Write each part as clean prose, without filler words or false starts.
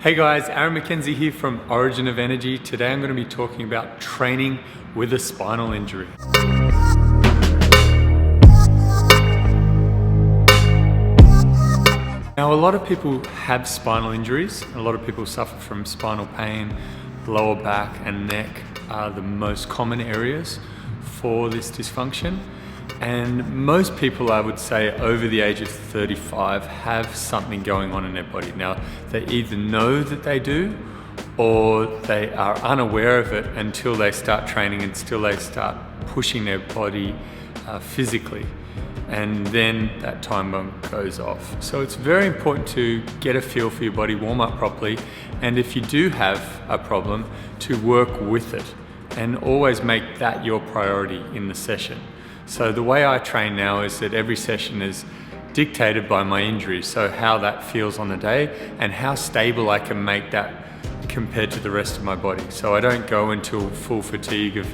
Hey guys, Aaron McKenzie here from Originofenergy. Today I'm going to be talking about training with a spinal injury. Now, a lot of people have spinal injuries. A lot of people suffer from spinal pain. Lower back and neck are the most common areas for this dysfunction. And most people, I would say, over the age of 35 have something going on in their body. Now, they either know that they do or they are unaware of it until they start training, until they start pushing their body physically. And then that time bomb goes off. So it's very important to get a feel for your body, warm up properly, and if you do have a problem, to work with it and always make that your priority in the session. So the way I train now is that every session is dictated by my injury, so how that feels on the day and how stable I can make that compared to the rest of my body. So I don't go into full fatigue of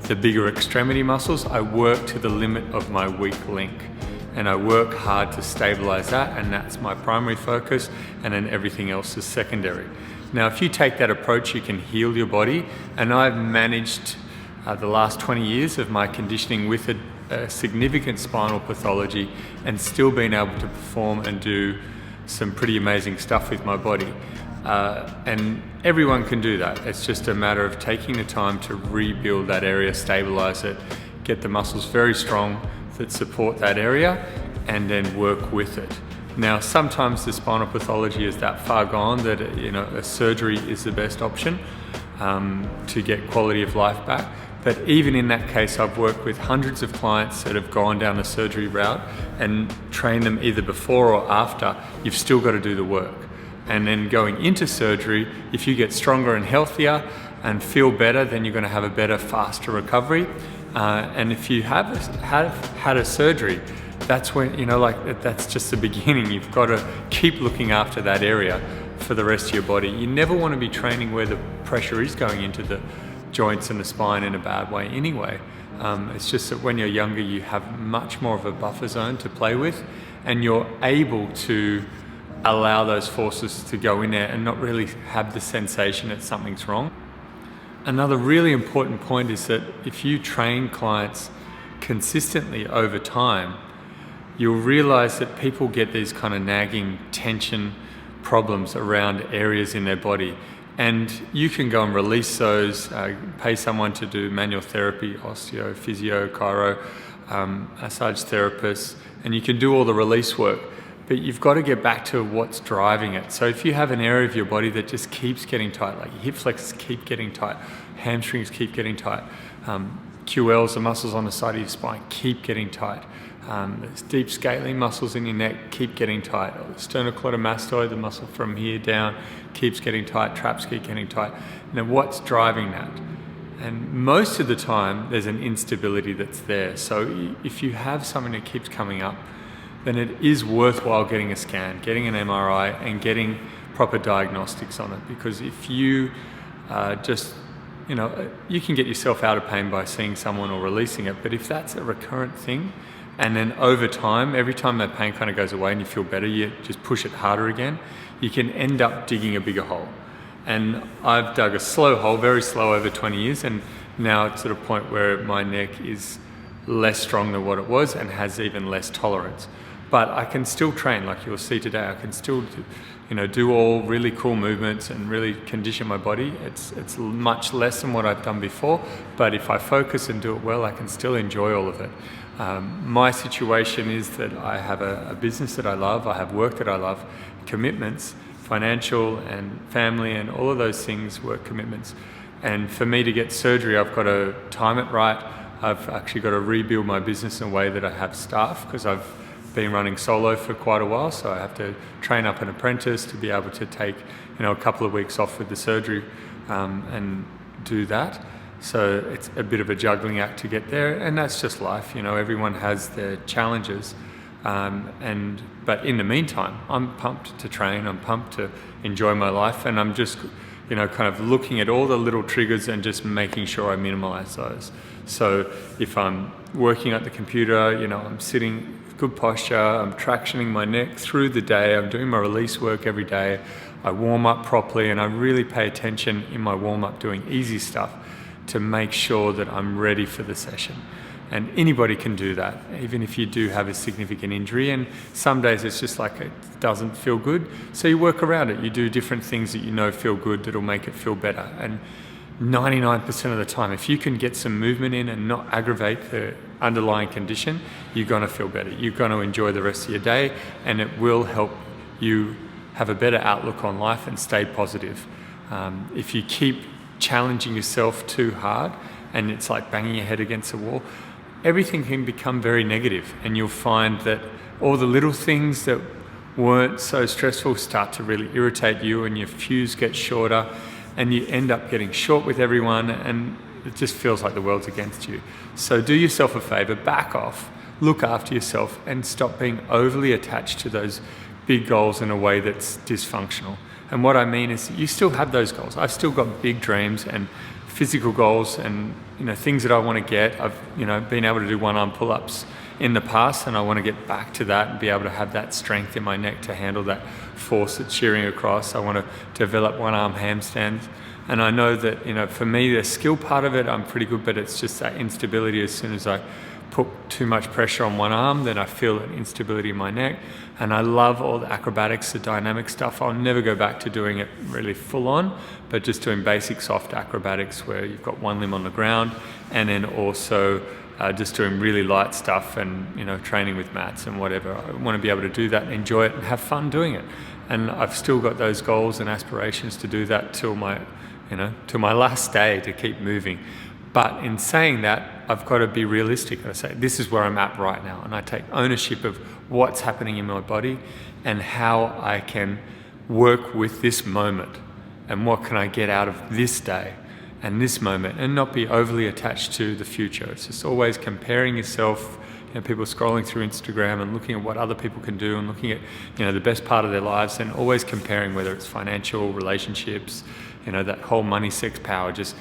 the bigger extremity muscles. I work to the limit of my weak link and I work hard to stabilize that, and that's my primary focus, and then everything else is secondary. Now, if you take that approach, you can heal your body, and I've managed the last 20 years of my conditioning with a significant spinal pathology and still being able to perform and do some pretty amazing stuff with my body. And everyone can do that. It's just a matter of taking the time to rebuild that area, stabilize it, get the muscles very strong that support that area, and then work with it. Now, sometimes the spinal pathology is that far gone that a surgery is the best option to get quality of life back. But even in that case, I've worked with hundreds of clients that have gone down the surgery route and trained them either before or after. You've still got to do the work. And then going into surgery, if you get stronger and healthier and feel better, then you're going to have a better, faster recovery. And if you have had a surgery, that's when, that's just the beginning. You've got to keep looking after that area for the rest of your body. You never want to be training where the pressure is going into the joints and the spine in a bad way anyway. It's just that when you're younger, you have much more of a buffer zone to play with, and you're able to allow those forces to go in there and not really have the sensation that something's wrong. Another really important point is that if you train clients consistently over time, you'll realize that people get these kind of nagging tension problems around areas in their body. And you can go and release those, pay someone to do manual therapy, osteo, physio, chiro, massage therapists, and you can do all the release work. But you've got to get back to what's driving it. So if you have an area of your body that just keeps getting tight, like your hip flexors keep getting tight, hamstrings keep getting tight, QLs, the muscles on the side of your spine, keep getting tight. There's deep scalene muscles in your neck keep getting tight. Sternocleidomastoid, the muscle from here down, keeps getting tight. Traps keep getting tight. Now, what's driving that? And most of the time, there's an instability that's there. So if you have something that keeps coming up, then it is worthwhile getting a scan, getting an MRI, and getting proper diagnostics on it. Because if you you can get yourself out of pain by seeing someone or releasing it, but if that's a recurrent thing, and then over time, every time that pain kind of goes away and you feel better, you just push it harder again, you can end up digging a bigger hole. And I've dug a slow hole, very slow, over 20 years, and now it's at a point where my neck is less strong than what it was and has even less tolerance. But I can still train, like you'll see today. I can still do all really cool movements and really condition my body. It's much less than what I've done before, but if I focus and do it well, I can still enjoy all of it. My situation is that I have a business that I love, I have work that I love, commitments, financial and family and all of those things, work commitments. And for me to get surgery, I've got to time it right. I've actually got to rebuild my business in a way that I have staff, because I've been running solo for quite a while, so I have to train up an apprentice to be able to take a couple of weeks off with the surgery and do that. So it's a bit of a juggling act to get there, and that's just life. Everyone has their challenges, but in the meantime, I'm pumped to train, I'm pumped to enjoy my life, and I'm just kind of looking at all the little triggers and just making sure I minimize those. So if I'm working at the computer, I'm sitting good posture, I'm tractioning my neck through the day, I'm doing my release work every day, I warm up properly, and I really pay attention in my warm up doing easy stuff to make sure that I'm ready for the session. And anybody can do that, even if you do have a significant injury. And some days it's just like it doesn't feel good. So you work around it. You do different things that you know feel good that'll make it feel better. And 99% of the time, if you can get some movement in and not aggravate the underlying condition, you're going to feel better. You're going to enjoy the rest of your day, and it will help you have a better outlook on life and stay positive. If you keep challenging yourself too hard and it's like banging your head against a wall, everything can become very negative, and you'll find that all the little things that weren't so stressful start to really irritate you, and your fuse gets shorter, and you end up getting short with everyone, and it just feels like the world's against you. So do yourself a favor, back off, look after yourself, and stop being overly attached to those big goals in a way that's dysfunctional. And what I mean is you still have those goals. I've still got big dreams and physical goals and things that I want to get. I've been able to do one-arm pull-ups in the past, and I want to get back to that and be able to have that strength in my neck to handle that force that's shearing across. I want to develop one-arm handstands, and I know that for me the skill part of it I'm pretty good, but it's just that instability. As soon as I put too much pressure on one arm, then I feel an instability in my neck. And I love all the acrobatics, the dynamic stuff. I'll never go back to doing it really full on, but just doing basic soft acrobatics where you've got one limb on the ground, and then also just doing really light stuff and training with mats and whatever. I want to be able to do that and enjoy it and have fun doing it. And I've still got those goals and aspirations to do that till my last day, to keep moving. But in saying that, I've got to be realistic. I say, this is where I'm at right now. And I take ownership of what's happening in my body and how I can work with this moment and what can I get out of this day and this moment, and not be overly attached to the future. It's just always comparing yourself, people scrolling through Instagram and looking at what other people can do and looking at, the best part of their lives, and always comparing, whether it's financial, relationships, that whole money, sex, power, just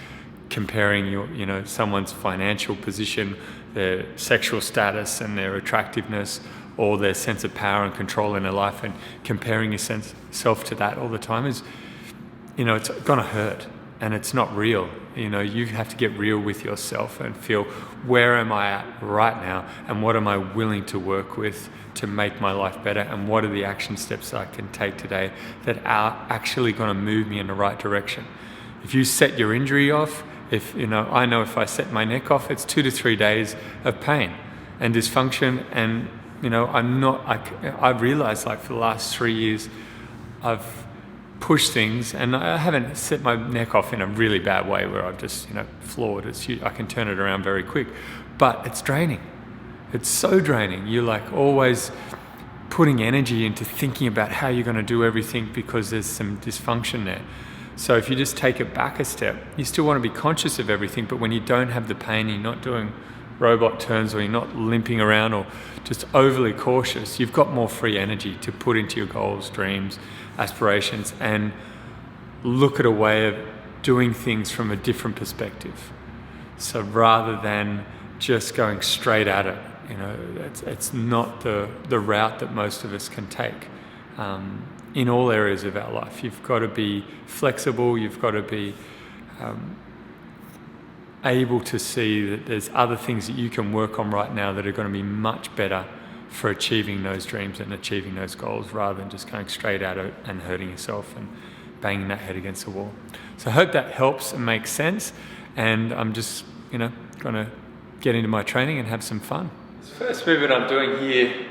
comparing someone's financial position, their sexual status and their attractiveness, or their sense of power and control in their life, and comparing yourself to that all the time is, it's gonna hurt, and it's not real. You have to get real with yourself and feel, where am I at right now, and what am I willing to work with to make my life better, and what are the action steps I can take today that are actually gonna move me in the right direction. If you set your injury off, I know if I set my neck off, it's 2 to 3 days of pain and dysfunction. And, I've realized, like, for the last 3 years, I've pushed things, and I haven't set my neck off in a really bad way where I've just, floored. I can turn it around very quick, but it's draining. It's so draining. You're like always putting energy into thinking about how you're going to do everything because there's some dysfunction there. So if you just take it back a step, you still want to be conscious of everything, but when you don't have the pain, you're not doing robot turns, or you're not limping around, or just overly cautious, you've got more free energy to put into your goals, dreams, aspirations, and look at a way of doing things from a different perspective. So rather than just going straight at it, it's not the route that most of us can take. In all areas of our life, you've got to be flexible. You've got to be able to see that there's other things that you can work on right now that are going to be much better for achieving those dreams and achieving those goals, rather than just going straight at it and hurting yourself and banging that head against the wall. So I hope that helps and makes sense. And I'm just, going to get into my training and have some fun. This first movement I'm doing here,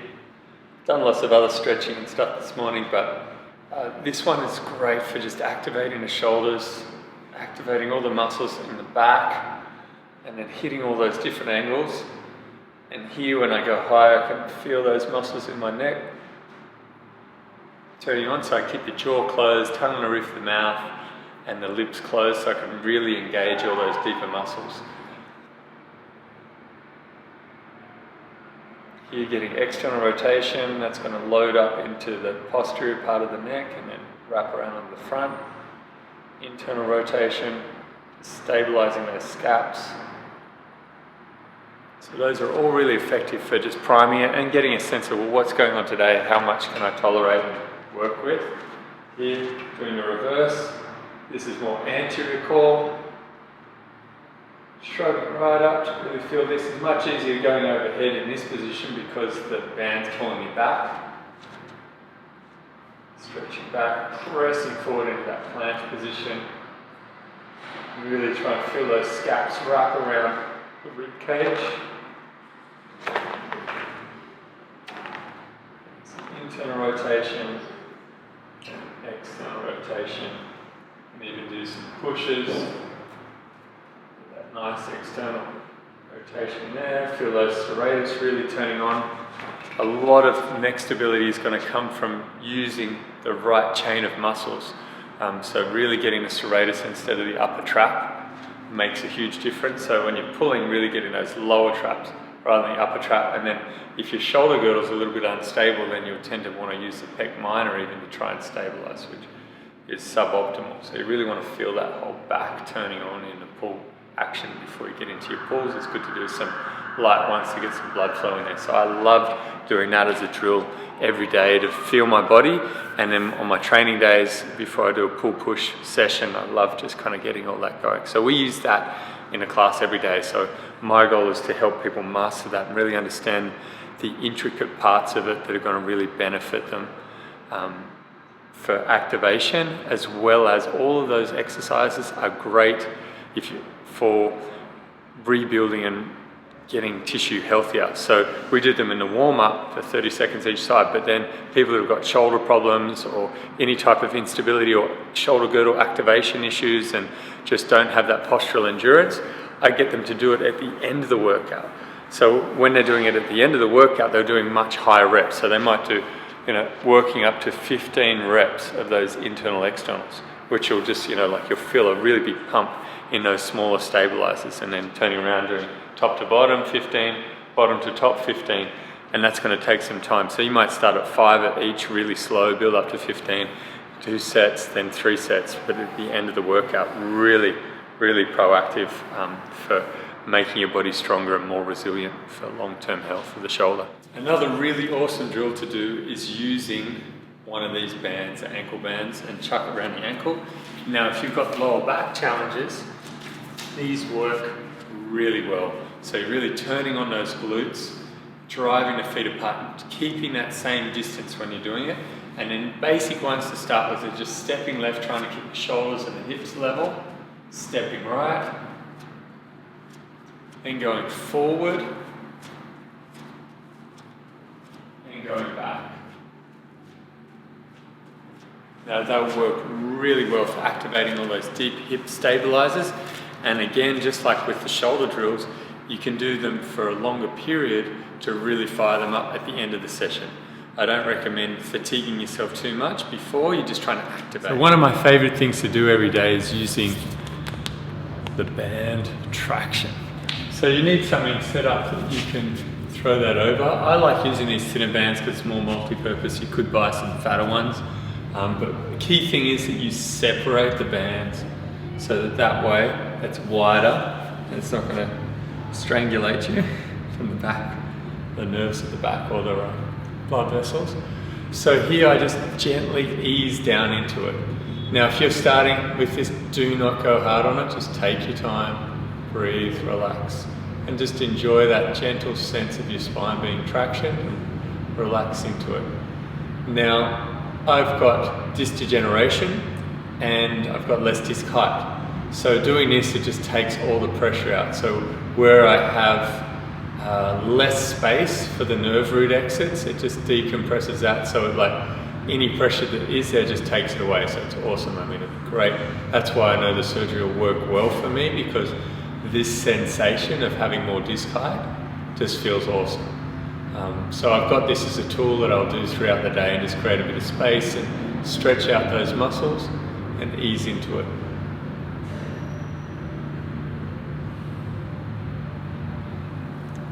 done lots of other stretching and stuff this morning, but this one is great for just activating the shoulders, activating all the muscles in the back, and then hitting all those different angles. And here, when I go high, I can feel those muscles in my neck turning on, so I keep the jaw closed, tongue on the roof of the mouth, and the lips closed, so I can really engage all those deeper muscles. Here, getting external rotation, that's going to load up into the posterior part of the neck and then wrap around on the front. Internal rotation, stabilizing those scaps. So those are all really effective for just priming it and getting a sense of, well, what's going on today, how much can I tolerate and work with. Here, doing the reverse. This is more anterior core. Shrug it right up to really feel this. Is much easier going overhead in this position because the band's pulling me back. Stretching back, pressing forward into that planche position. Really try and feel those scaps wrap around the rib cage. Internal rotation, and external rotation. And even do some pushes. That nice external rotation there. Feel those serratus really turning on. A lot of neck stability is going to come from using the right chain of muscles. So really getting the serratus instead of the upper trap makes a huge difference. So when you're pulling, really getting those lower traps rather than the upper trap. And then if your shoulder girdle is a little bit unstable, then you'll tend to want to use the pec minor even to try and stabilize, which is suboptimal. So you really want to feel that whole back turning on in the pull action before you get into your pulls. It's good to do some light ones to get some blood flow in there. So I loved doing that as a drill every day to feel my body, and then on my training days before I do a pull push session, I love just kind of getting all that going. So we use that in a class every day. So my goal is to help people master that and really understand the intricate parts of it that are going to really benefit them for activation, as well as all of those exercises are great for rebuilding and getting tissue healthier. So we did them in the warm-up for 30 seconds each side, but then people who've got shoulder problems or any type of instability or shoulder girdle activation issues and just don't have that postural endurance, I get them to do it at the end of the workout. So when they're doing it at the end of the workout, they're doing much higher reps. So they might do, working up to 15 reps of those internal externals, which will just, like you'll feel a really big pump in those smaller stabilizers, and then turning around doing top to bottom 15, bottom to top 15, and that's going to take some time. So you might start at 5 at each, really slow, build up to 15, 2 sets, then 3 sets, but at the end of the workout, really, really proactive for making your body stronger and more resilient for long-term health of the shoulder. Another really awesome drill to do is using one of these bands, the ankle bands, and chuck it around the ankle. Now, if you've got lower back challenges, these work really well. So you're really turning on those glutes, driving the feet apart, keeping that same distance when you're doing it. And then basic ones to start with are just stepping left, trying to keep the shoulders and the hips level, stepping right, then going forward, and going back. Now they'll work really well for activating all those deep hip stabilizers. And again, just like with the shoulder drills, you can do them for a longer period to really fire them up at the end of the session. I don't recommend fatiguing yourself too much before. You're just trying to activate. So one of my favorite things to do every day is using the band traction. So you need something set up that you can throw that over. I like using these thinner bands because it's more multi-purpose. You could buy some fatter ones. But the key thing is that you separate the bands so that way it's wider and it's not going to strangulate you from the back, the nerves at the back or the blood vessels. So here I just gently ease down into it. Now if you're starting with this, do not go hard on it, just take your time, breathe, relax, and just enjoy that gentle sense of your spine being traction and relax into it. Now I've got disc degeneration and I've got less disc height. So doing this, it just takes all the pressure out. So where I have less space for the nerve root exits, it just decompresses that. So it, like any pressure that is there just takes it away. So it's awesome. I mean, it's great. That's why I know the surgery will work well for me, because this sensation of having more disc height just feels awesome. So I've got this as a tool that I'll do throughout the day and just create a bit of space and stretch out those muscles and ease into it.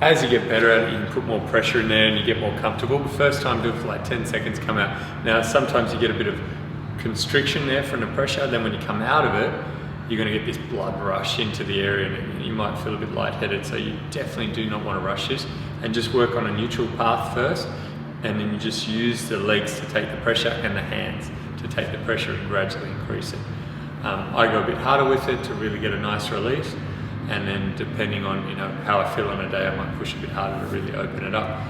As you get better at it, you can put more pressure in there and you get more comfortable. The first time, do it for like 10 seconds, come out. Now, sometimes you get a bit of constriction there from the pressure. Then when you come out of it, you're going to get this blood rush into the area and you might feel a bit lightheaded. So you definitely do not want to rush this, and just work on a neutral path first. And then you just use the legs to take the pressure and the hands to take the pressure and gradually increase it. I go a bit harder with it to really get a nice release, and then depending on how I feel on a day, I might push a bit harder to really open it up.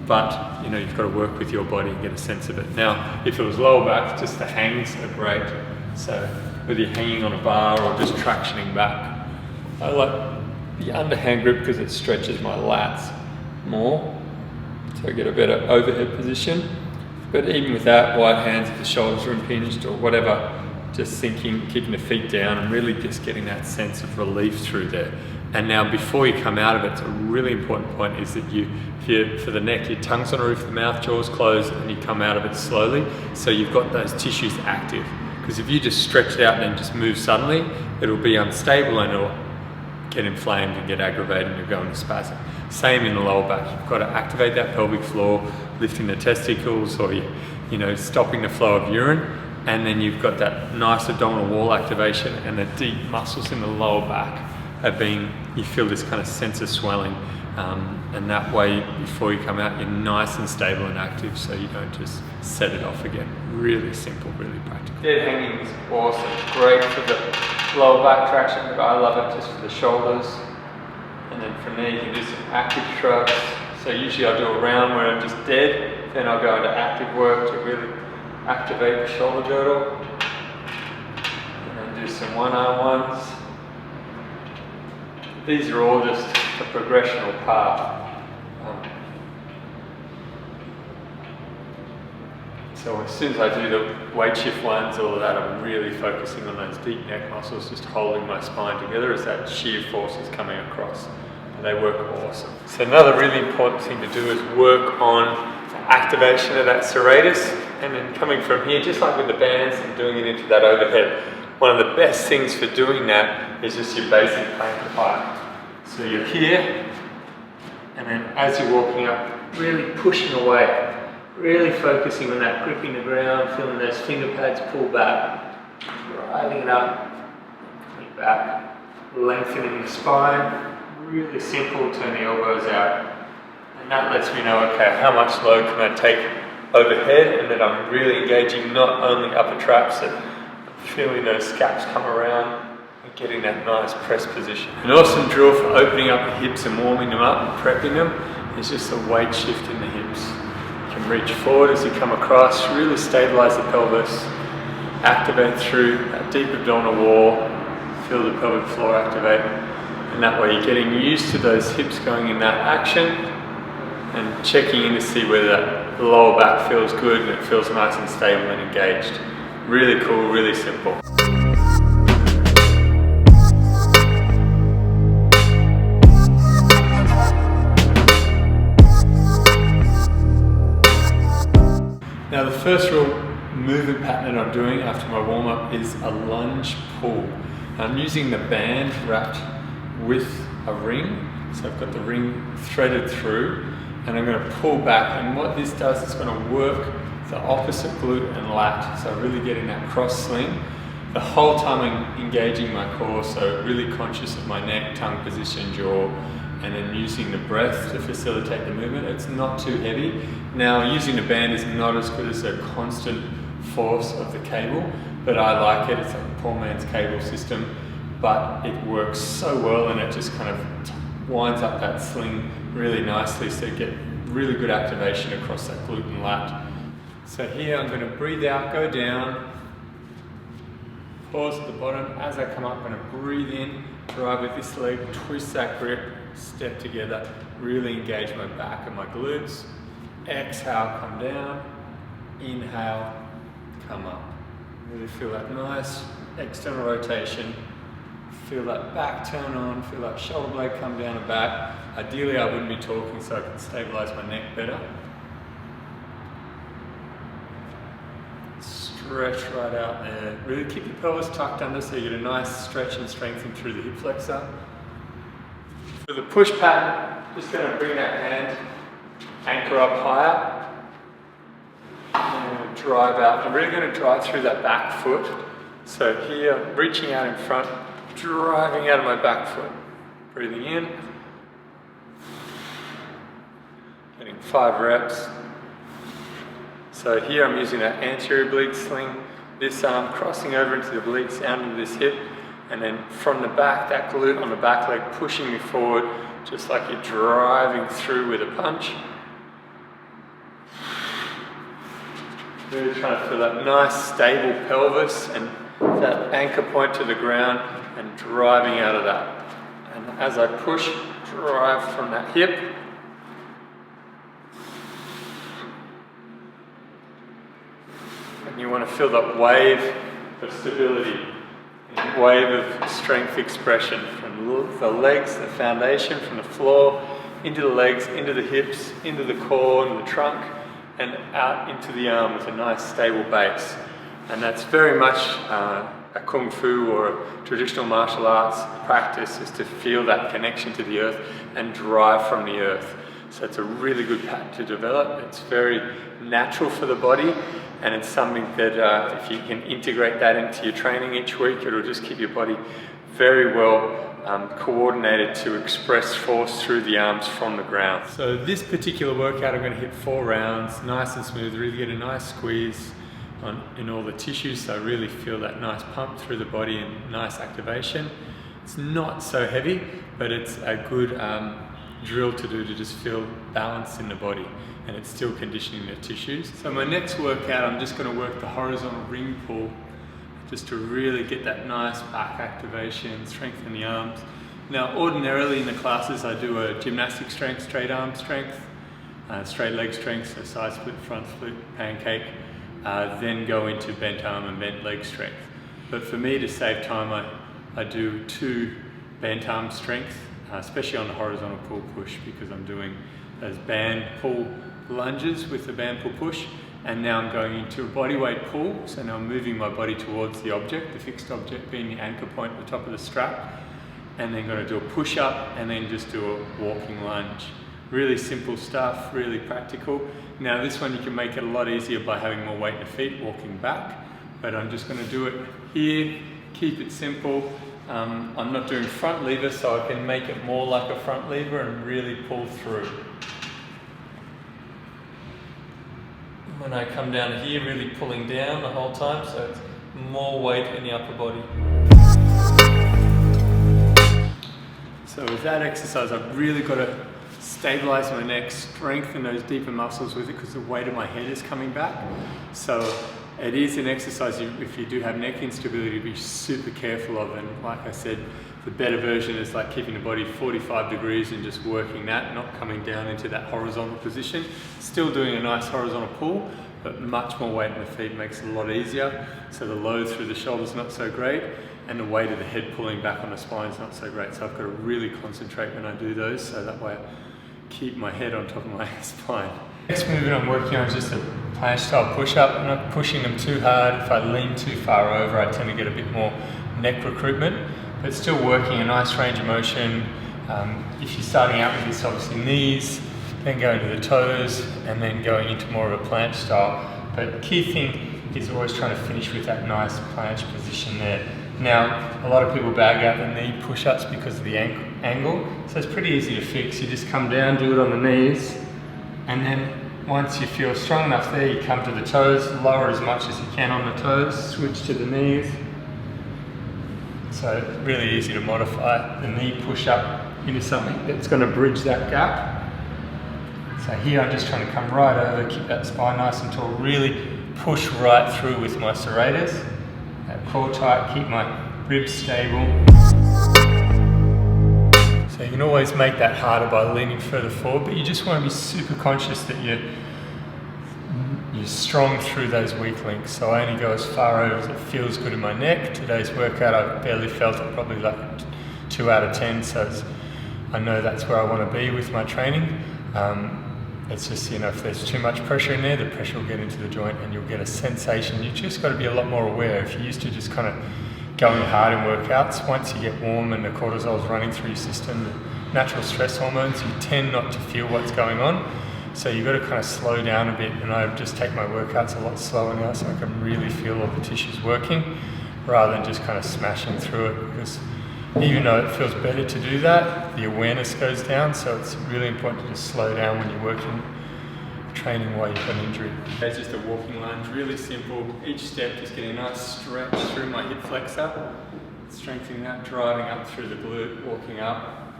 But you've got to work with your body and get a sense of it. Now, if it was lower back, just the hangs are great. So whether you're hanging on a bar or just tractioning back, I like the underhand grip because it stretches my lats more, so I get a better overhead position. But even with that, wide hands if the shoulders are impinged or whatever, just sinking, keeping the feet down and really just getting that sense of relief through there. And now before you come out of it, it's a really important point is that for the neck, your tongue's on the roof of the mouth, jaws closed, and you come out of it slowly. So you've got those tissues active. Because if you just stretch it out and then just move suddenly, it'll be unstable and it'll get inflamed and get aggravated and you'll go into spasm. Same in the lower back. You've got to activate that pelvic floor, lifting the testicles or stopping the flow of urine. And then you've got that nice abdominal wall activation, and the deep muscles in the lower back you feel this kind of sense of swelling. And that way, before you come out, you're nice and stable and active, so you don't just set it off again. Really simple, really practical. Dead hanging is awesome. Great for the lower back traction, but I love it just for the shoulders. And then from there, you can do some active shrugs. So usually I'll do a round where I'm just dead, then I'll go into active work to really activate the shoulder girdle. And then do some one-arm ones. These are all just a progressional path. So as soon as I do the weight shift ones, all of that, I'm really focusing on those deep neck muscles, just holding my spine together as that shear force is coming across. And they work awesome. So another really important thing to do is work on activation of that serratus, and then coming from here, just like with the bands, and doing it into that overhead. One of the best things for doing that is just your basic plank height. So you're here, and then as you're walking up, really pushing away, really focusing on that, gripping the ground, feeling those finger pads pull back, driving it up, coming back, lengthening the spine, really simple, turn the elbows out. And that lets me know, okay, how much load can I take overhead, and that I'm really engaging not only upper traps, but feeling those scaps come around and getting that nice press position. An awesome drill for opening up the hips and warming them up and prepping them is just a weight shift in the hips. You can reach forward as you come across, really stabilize the pelvis, activate through that deep abdominal wall, feel the pelvic floor activate, and that way you're getting used to those hips going in that action and checking in to see whether the lower back feels good and it feels nice and stable and engaged. Really cool, really simple. Now the first real movement pattern that I'm doing after my warm-up is a lunge pull. I'm using the band wrapped with a ring, so I've got the ring threaded through, and I'm going to pull back, and what this does is going to work the opposite glute and lat, so really getting that cross swing. The whole time I'm engaging my core, so really conscious of my neck, tongue position, jaw, and then using the breath to facilitate the movement. It's not too heavy. Now using the band is not as good as a constant force of the cable, but I like it. It's like a poor man's cable system, but it works so well, and it just kind of winds up that sling really nicely, so you get really good activation across that glute and lat. So here I'm going to breathe out, go down, pause at the bottom. As I come up, I'm going to breathe in, drive with this leg, twist that grip, step together, really engage my back and my glutes. Exhale, come down, inhale, come up. Really feel that nice external rotation. Feel that back turn on, feel that shoulder blade come down and back. Ideally I wouldn't be talking so I can stabilize my neck better. Stretch right out there. Really keep your pelvis tucked under so you get a nice stretch and strengthen through the hip flexor. For the push pattern, just going to bring that hand, anchor up higher, and I'm going to drive out. I'm really going to drive through that back foot. So here, reaching out in front, driving out of my back foot. Breathing in. Getting 5 reps. So here I'm using that anterior oblique sling, this arm crossing over into the obliques, down into this hip, and then from the back, that glute on the back leg pushing me forward, just like you're driving through with a punch. Really trying to feel that nice stable pelvis and that anchor point to the ground and driving out of that. And as I push, drive from that hip. And you want to feel that wave of stability, and wave of strength expression from the legs, the foundation, from the floor, into the legs, into the hips, into the core, into the trunk, and out into the arm with a nice stable base. And that's very much a kung fu or a traditional martial arts practice, is to feel that connection to the earth and drive from the earth. So it's a really good pattern to develop. It's very natural for the body, and it's something that if you can integrate that into your training each week, it'll just keep your body very well coordinated to express force through the arms from the ground. So this particular workout, I'm going to hit 4 rounds, nice and smooth, really get a nice squeeze in all the tissues, so I really feel that nice pump through the body and nice activation. It's not so heavy, but it's a good drill to do to just feel balance in the body, and it's still conditioning the tissues. So my next workout, I'm just going to work the horizontal ring pull, just to really get that nice back activation, strengthen the arms. Now ordinarily in the classes I do a gymnastic strength, straight arm strength, straight leg strength, so side split, front split, pancake, then go into bent arm and bent leg strength. But for me, to save time, I do 2 bent arm strength, especially on the horizontal pull push, because I'm doing those band pull lunges with the band pull push. And now I'm going into a body weight pull, so now I'm moving my body towards the object, the fixed object being the anchor point at the top of the strap, and then going to do a push up and then just do a walking lunge. Really simple stuff, really practical. Now this one you can make it a lot easier by having more weight in the feet, walking back, but I'm just going to do it here, keep it simple. I'm not doing front lever, so I can make it more like a front lever and really pull through. When I come down here, really pulling down the whole time, so it's more weight in the upper body. So with that exercise, I've really got to stabilize my neck, strengthen those deeper muscles with it, because the weight of my head is coming back. So it is an exercise, if you do have neck instability, to be super careful of. And like I said, the better version is like keeping the body 45 degrees and just working that, not coming down into that horizontal position. Still doing a nice horizontal pull, but much more weight in the feet makes it a lot easier. So the load through the shoulders not so great, and the weight of the head pulling back on the spine is not so great. So I've got to really concentrate when I do those, so that way I keep my head on top of my spine. Next movement I'm working on is just a planche style push-up. I'm not pushing them too hard. If I lean too far over, I tend to get a bit more neck recruitment, but still working a nice range of motion. If you're starting out with this, obviously knees, then going to the toes, and then going into more of a planche style. But the key thing is always trying to finish with that nice planche position there. Now, a lot of people bag out the knee push-ups because of the angle, so it's pretty easy to fix. You just come down, do it on the knees, and then once you feel strong enough there, you come to the toes, lower as much as you can on the toes, switch to the knees. So it's really easy to modify the knee push-up into something that's going to bridge that gap. So here I'm just trying to come right over, keep that spine nice and tall, really push right through with my serratus. That core tight, keep my ribs stable. So you can always make that harder by leaning further forward, but you just want to be super conscious that you're strong through those weak links. So I only go as far over as it feels good in my neck. Today's workout I barely felt it, probably like a 2 out of 10, so I know that's where I want to be with my training. It's just, you know, if there's too much pressure in there, the pressure will get into the joint and you'll get a sensation. You've just got to be a lot more aware. If you're used to just kind of going hard in workouts, once you get warm and the cortisol is running through your system, the natural stress hormones, you tend not to feel what's going on. So you've got to kind of slow down a bit, and I just take my workouts a lot slower now so I can really feel all the tissues working rather than just kind of smashing through it, because even though it feels better to do that, the awareness goes down, so it's really important to just slow down when you're working training while you've got an injury. It's just a walking lunge, really simple. Each step just getting a nice stretch through my hip flexor, strengthening that, driving up through the glute, walking up,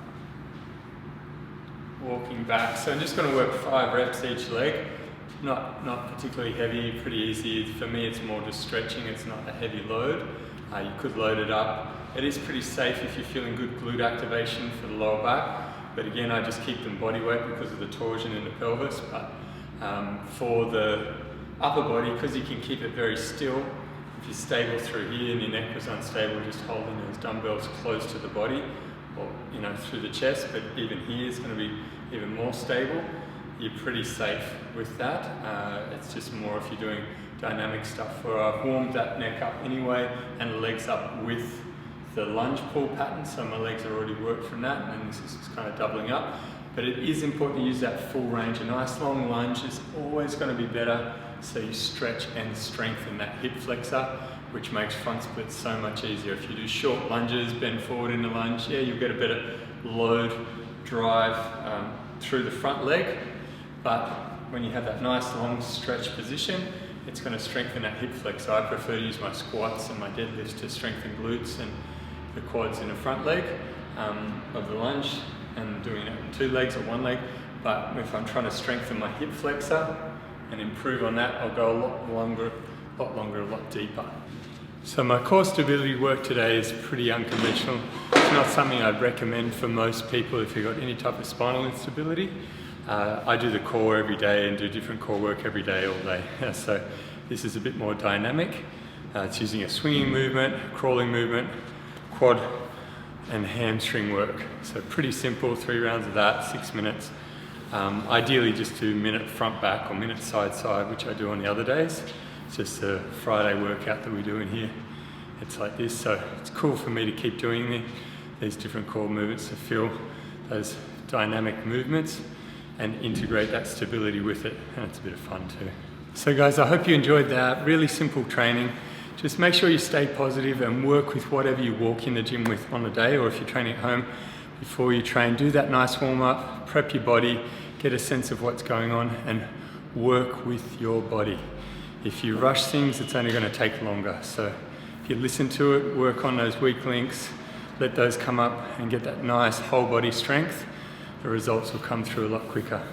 walking back. So I'm just going to work 5 reps each leg. Not particularly heavy, pretty easy. For me, it's more just stretching. It's not a heavy load. You could load it up. It is pretty safe if you're feeling good glute activation for the lower back. But again, I just keep them body weight because of the torsion in the pelvis. But for the upper body, because you can keep it very still, if you're stable through here and your neck was unstable, just holding those dumbbells close to the body, or through the chest, but even here is going to be even more stable. You're pretty safe with that. It's just more if you're doing dynamic stuff where I've warmed that neck up anyway and the legs up with the lunge pull pattern, so my legs are already worked from that, and this is kind of doubling up. But it is important to use that full range. A nice long lunge is always going to be better, so you stretch and strengthen that hip flexor, which makes front splits so much easier. If you do short lunges, bend forward in the lunge, yeah, you'll get a better load drive through the front leg. But when you have that nice long stretch position, it's going to strengthen that hip flexor. I prefer to use my squats and my deadlifts to strengthen glutes and the quads in the front leg of the lunge, and doing it in 2 legs or 1 leg. But if I'm trying to strengthen my hip flexor and improve on that, I'll go a lot longer, a lot deeper. So my core stability work today is pretty unconventional. It's not something I'd recommend for most people if you've got any type of spinal instability. I do the core every day and do different core work every day, all day. So this is a bit more dynamic. It's using a swinging movement, crawling movement, quad and hamstring work. So pretty simple, 3 rounds of that, 6 minutes. Ideally just do minute front back or minute side side, which I do on the other days. It's just a Friday workout that we do in here. It's like this, so it's cool for me to keep doing these different core movements, to feel those dynamic movements and integrate that stability with it, and it's a bit of fun too. So guys, I hope you enjoyed that. Really simple training. Just make sure you stay positive and work with whatever you walk in the gym with on the day, or if you're training at home, before you train, do that nice warm up, prep your body, get a sense of what's going on, and work with your body. If you rush things, it's only going to take longer. So if you listen to it, work on those weak links, let those come up and get that nice whole body strength, the results will come through a lot quicker.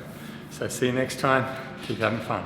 So see you next time. Keep having fun.